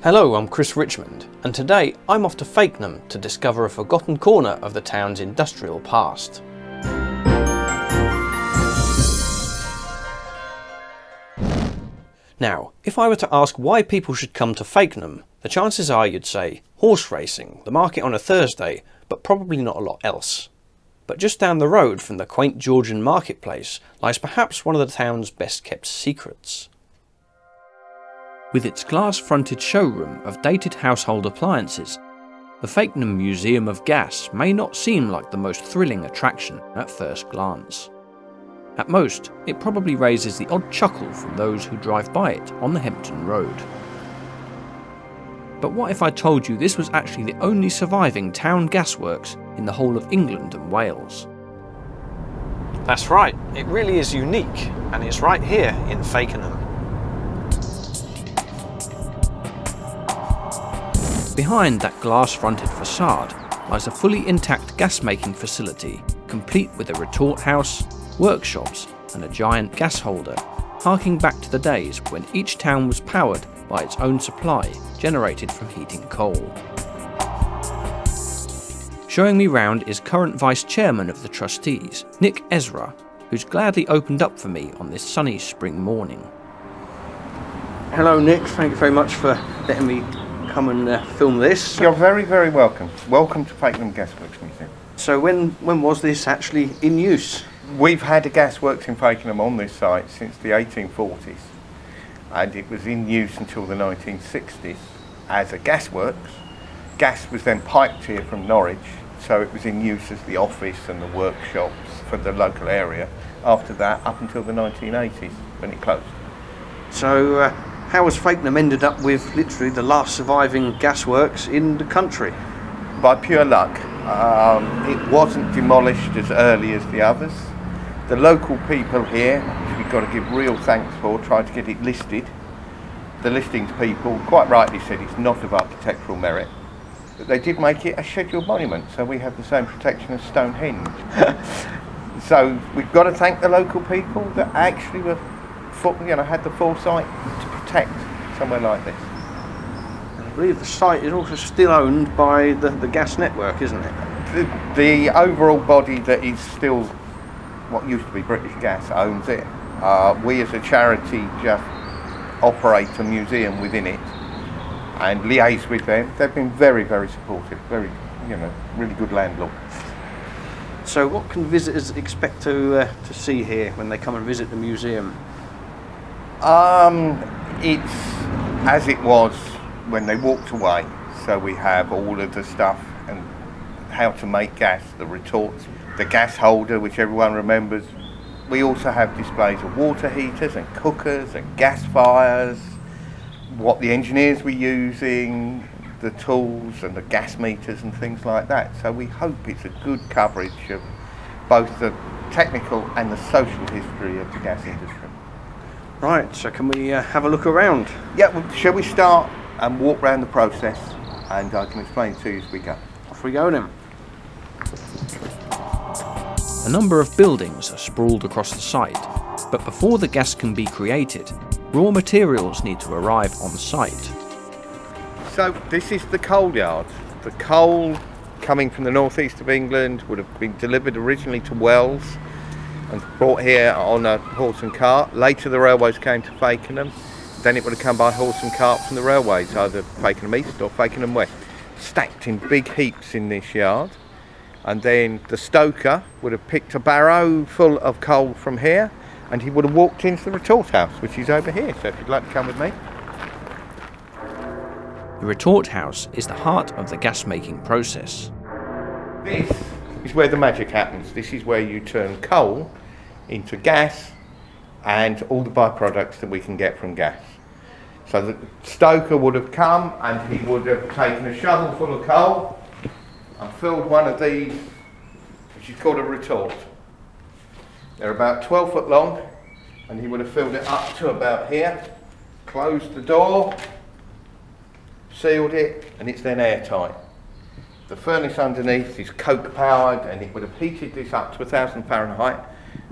Hello, I'm Chris Richmond, and today I'm off to Fakenham to discover a forgotten corner of the town's industrial past. Now, if I were to ask why people should come to Fakenham, the chances are you'd say horse racing, the market on a Thursday, but probably not a lot else. But just down the road from the quaint Georgian marketplace lies perhaps one of the town's best kept secrets. With its glass-fronted showroom of dated household appliances, the Fakenham Museum of Gas may not seem like the most thrilling attraction at first glance. At most, it probably raises the odd chuckle from those who drive by it on the Hempton Road. But what if I told you this was actually the only surviving town gasworks in the whole of England and Wales? That's right, it really is unique, and it's right here in Fakenham. Behind that glass-fronted facade lies a fully intact gas-making facility, complete with a retort house, workshops and a giant gas holder, harking back to the days when each town was powered by its own supply, generated from heating coal. Showing me round is current Vice Chairman of the Trustees, Nick Ezra, who's gladly opened up for me on this sunny spring morning. Hello Nick, thank you very much for letting me come and film this. You're very, very welcome. Welcome to Fakenham Gasworks Museum. So when was this actually in use? We've had a gasworks in Fakenham on this site since the 1840s, and it was in use until the 1960s as a gasworks. Gas was then piped here from Norwich, so it was in use as the office and the workshops for the local area. After that, up until the 1980s, when it closed. So how has Fakenham ended up with literally the last surviving gasworks in the country? By pure luck. It wasn't demolished as early as the others. The local people here, which we've got to give real thanks for, tried to get it listed. The listings people quite rightly said it's not of architectural merit, but they did make it a scheduled monument, so we have the same protection as Stonehenge. So we've got to thank the local people that actually were, had the foresight to protect somewhere like this. I believe the site is also still owned by the gas network, isn't it? The overall body that is still what used to be British Gas owns it. We as a charity just operate a museum within it and liaise with them. They've been very, very supportive, very, really good landlord. So what can visitors expect to see here when they come and visit the museum? It's as it was when they walked away. So we have all of the stuff and how to make gas, the retorts, the gas holder, which everyone remembers. We also have displays of water heaters and cookers and gas fires, what the engineers were using, the tools and the gas meters and things like that. So we hope it's a good coverage of both the technical and the social history of the gas industry. Right, so can we have a look around? Yeah, well, shall we start and walk around the process, and I can explain to you as we go. Off we go then. A number of buildings are sprawled across the site, but before the gas can be created, raw materials need to arrive on site. So this is the Coalyard. The coal coming from the northeast of England would have been delivered originally to Wells and brought here on a horse and cart. Later the railways came to Fakenham. Then it would have come by horse and cart from the railways, either Fakenham East or Fakenham West, stacked in big heaps in this yard. And then the stoker would have picked a barrow full of coal from here, and he would have walked into the retort house, which is over here. So if you'd like to come with me. The retort house is the heart of the gas making process. This is where the magic happens. This is where you turn coal into gas and all the byproducts that we can get from gas. So the stoker would have come and he would have taken a shovel full of coal and filled one of these, which is called a retort. They're about 12 foot long, and he would have filled it up to about here, closed the door, sealed it, and it's then airtight. The furnace underneath is coke powered, and it would have heated this up to 1000 Fahrenheit,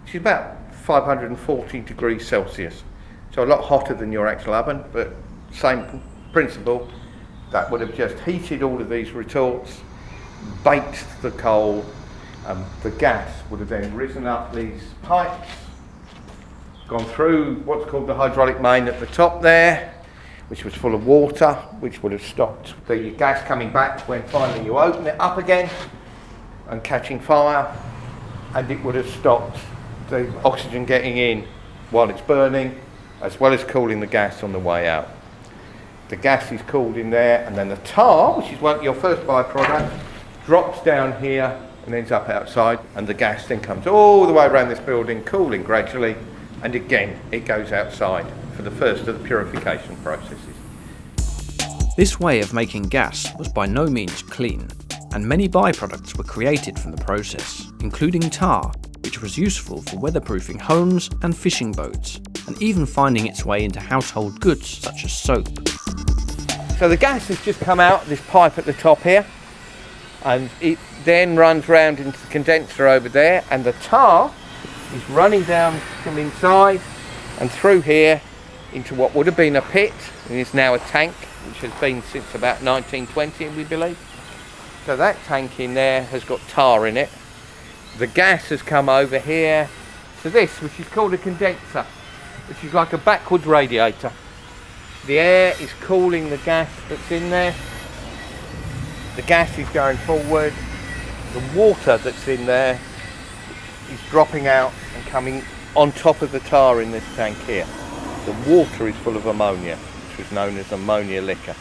which is about 540 degrees Celsius. So a lot hotter than your actual oven, but same principle that would have just heated all of these retorts, baked the coal, and the gas would have then risen up these pipes, gone through what's called the hydraulic main at the top there, which was full of water, which would have stopped the gas coming back when finally you open it up again and catching fire, and it would have stopped the oxygen getting in while it's burning, as well as cooling the gas on the way out. The gas is cooled in there, and then the tar, which is your first byproduct, drops down here and ends up outside, and the gas then comes all the way around this building, cooling gradually, and again it goes outside for the first of the purification processes. This way of making gas was by no means clean, and many byproducts were created from the process, including tar, which was useful for weatherproofing homes and fishing boats, and even finding its way into household goods such as soap. So the gas has just come out this pipe at the top here, and it then runs round into the condenser over there, and the tar is running down from inside and through here into what would have been a pit and is now a tank, which has been since about 1920, we believe. So that tank in there has got tar in it. The gas has come over here to this, which is called a condenser, which is like a backwards radiator. The air is cooling the gas that's in there. The gas is going forward. The water that's in there is dropping out and coming on top of the tar in this tank here. The water is full of ammonia, which was known as ammonia liquor.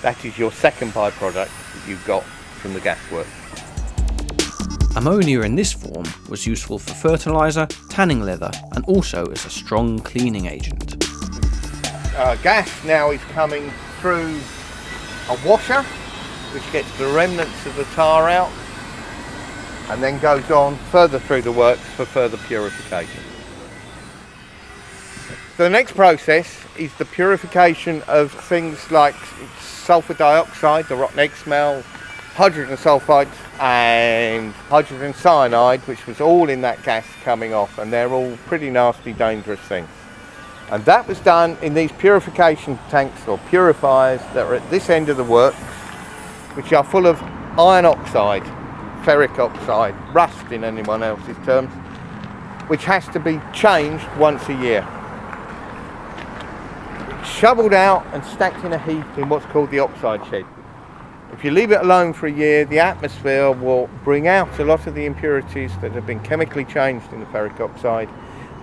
That is your second byproduct that you've got from the gasworks. Ammonia in this form was useful for fertiliser, tanning leather, and also as a strong cleaning agent. Gas now is coming through a washer, which gets the remnants of the tar out, and then goes on further through the works for further purification. So the next process is the purification of things like sulfur dioxide, the rotten egg smell, hydrogen sulfide and hydrogen cyanide, which was all in that gas coming off, and they're all pretty nasty, dangerous things. And that was done in these purification tanks or purifiers that are at this end of the works, which are full of iron oxide, ferric oxide, rust in anyone else's terms, which has to be changed once a year. Shoveled out and stacked in a heap in what's called the oxide shed. If you leave it alone for a year, the atmosphere will bring out a lot of the impurities that have been chemically changed in the ferric oxide,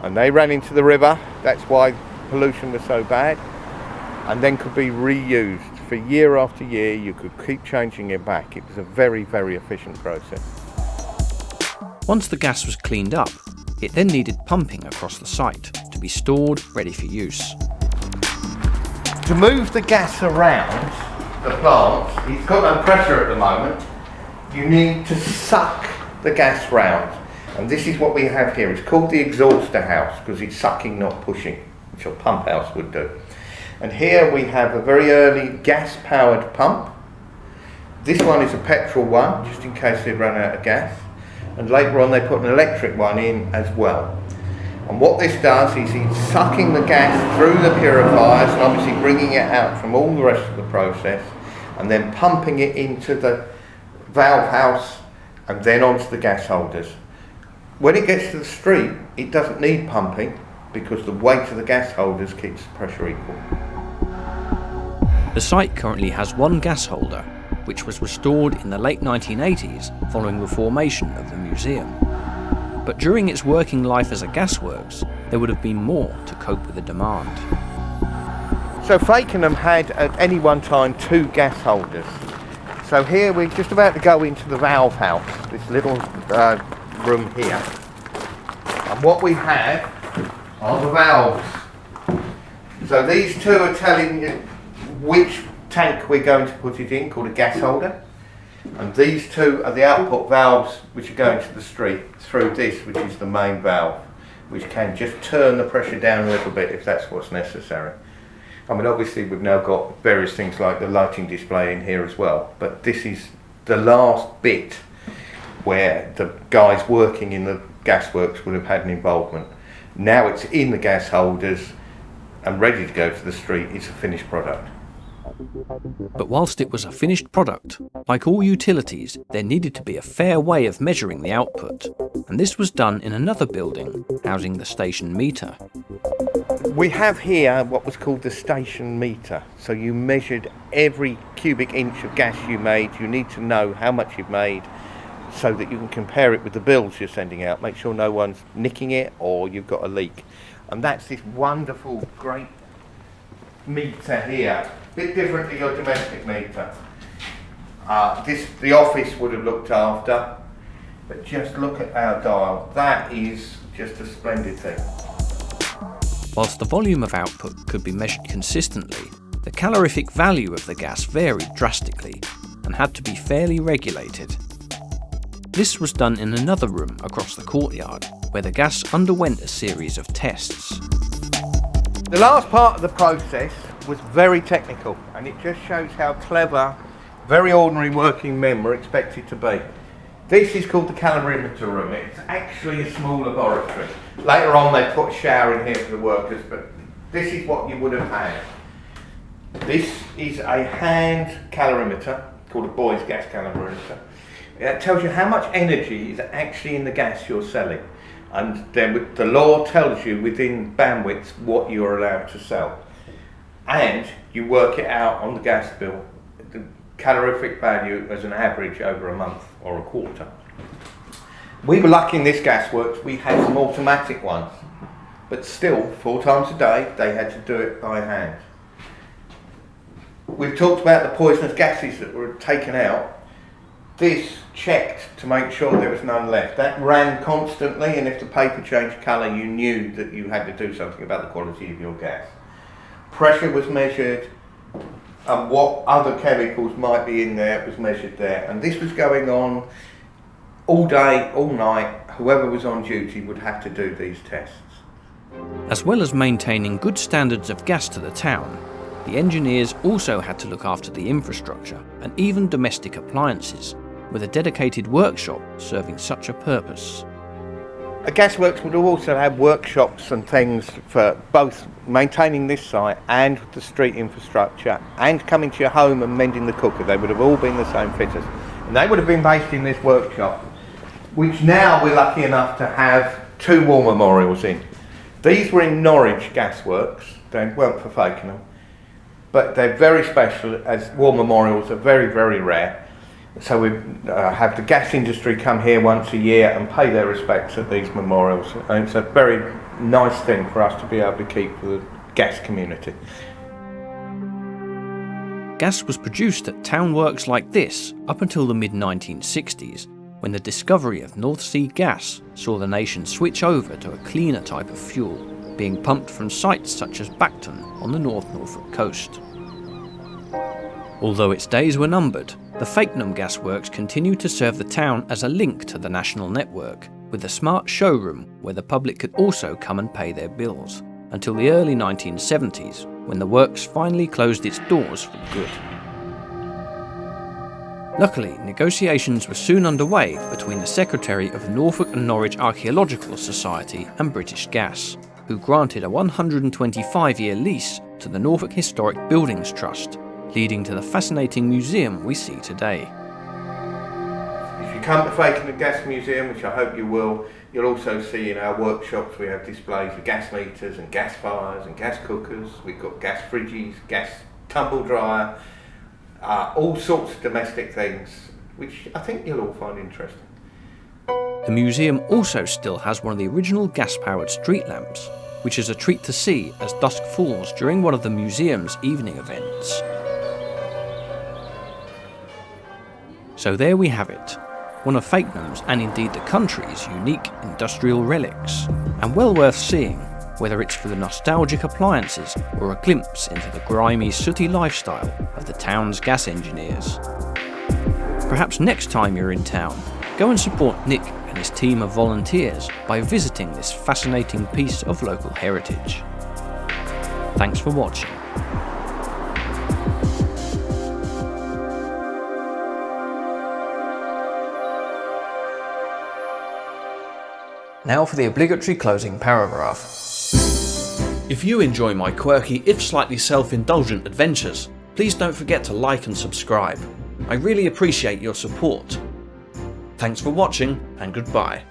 and they ran into the river. That's why pollution was so bad, and then could be reused for year after year. You could keep changing it back. It was a very, very efficient process. Once the gas was cleaned up, it then needed pumping across the site to be stored ready for use. To move the gas around the plant, it's got no pressure at the moment, you need to suck the gas round. And this is what we have here. It's called the exhauster house because it's sucking, not pushing, which a pump house would do. And here we have a very early gas-powered pump. This one is a petrol one, just in case they run out of gas. And later on they put an electric one in as well. And what this does is it's sucking the gas through the purifiers and obviously bringing it out from all the rest of the process, and then pumping it into the valve house and then onto the gas holders. When it gets to the street, it doesn't need pumping because the weight of the gas holders keeps the pressure equal. The site currently has one gas holder, which was restored in the late 1980s following the formation of the museum. But during its working life as a gasworks, there would have been more to cope with the demand. So Fakenham had at any one time 2 gas holders. So here we're just about to go into the valve house, this little room here. And what we have are the valves. So these 2 are telling you which tank we're going to put it in, called a gas holder. And these 2 are the output valves which are going to the street through this, which is the main valve, which can just turn the pressure down a little bit if that's what's necessary. I mean, obviously we've now got various things like the lighting display in here as well, but this is the last bit where the guys working in the gasworks would have had an involvement. Now it's in the gas holders and ready to go to the street. It's a finished product. But whilst it was a finished product, like all utilities, there needed to be a fair way of measuring the output, and this was done in another building, housing the station meter. We have here what was called the station meter. So you measured every cubic inch of gas you made. You need to know how much you've made so that you can compare it with the bills you're sending out. Make sure no one's nicking it or you've got a leak. And that's this wonderful, great meter here. A bit different to your domestic meter. The office would have looked after, but just look at our dial. That is just a splendid thing. Whilst the volume of output could be measured consistently, the calorific value of the gas varied drastically and had to be fairly regulated. This was done in another room across the courtyard, where the gas underwent a series of tests. The last part of the process was very technical, and it just shows how clever very ordinary working men were expected to be. This is called the Calorimeter Room. It's actually a small laboratory. Later on they put a shower in here for the workers, but this is what you would have had. This is a hand calorimeter, called a Boy's gas calorimeter. It tells you how much energy is actually in the gas you're selling. And then the law tells you within bandwidths what you're allowed to sell. And you work it out on the gas bill, the calorific value as an average over a month or a quarter. We were lucky in this Gasworks, we had some automatic ones, but still 4 times a day they had to do it by hand. We've talked about the poisonous gases that were taken out. This checked to make sure there was none left. That ran constantly, and if the paper changed colour you knew that you had to do something about the quality of your gas. Pressure was measured, and what other chemicals might be in there was measured there. And this was going on all day, all night. Whoever was on duty would have to do these tests. As well as maintaining good standards of gas to the town, the engineers also had to look after the infrastructure and even domestic appliances, with a dedicated workshop serving such a purpose. A Gasworks would also have workshops and things for both maintaining this site and the street infrastructure and coming to your home and mending the cooker. They would have all been the same fitters. And they would have been based in this workshop, which now we're lucky enough to have 2 war memorials in. These were in Norwich Gasworks. They weren't for Fakenham, but they're very special, as war memorials are very, very rare. So we have the gas industry come here once a year and pay their respects at these memorials. And it's a very nice thing for us to be able to keep for the gas community. Gas was produced at town works like this up until the mid-1960s, when the discovery of North Sea gas saw the nation switch over to a cleaner type of fuel, being pumped from sites such as Bacton on the North Norfolk coast. Although its days were numbered, the Fakenham Gasworks continued to serve the town as a link to the national network, with a smart showroom where the public could also come and pay their bills, until the early 1970s, when the works finally closed its doors for good. Luckily, negotiations were soon underway between the Secretary of the Norfolk and Norwich Archaeological Society and British Gas, who granted a 125-year lease to the Norfolk Historic Buildings Trust, leading to the fascinating museum we see today. If you come to Fakenham Gas Museum, which I hope you will, you'll also see in our workshops we have displays of gas meters and gas fires and gas cookers. We've got gas fridges, gas tumble dryer, all sorts of domestic things, which I think you'll all find interesting. The museum also still has one of the original gas-powered street lamps, which is a treat to see as dusk falls during one of the museum's evening events. So there we have it, one of Fakenham's and indeed the country's unique industrial relics, and well worth seeing, whether it's for the nostalgic appliances or a glimpse into the grimy, sooty lifestyle of the town's gas engineers. Perhaps next time you're in town, go and support Nick and his team of volunteers by visiting this fascinating piece of local heritage. Thanks for watching. Now for the obligatory closing paragraph. If you enjoy my quirky, if slightly self-indulgent adventures, please don't forget to like and subscribe. I really appreciate your support. Thanks for watching, and goodbye.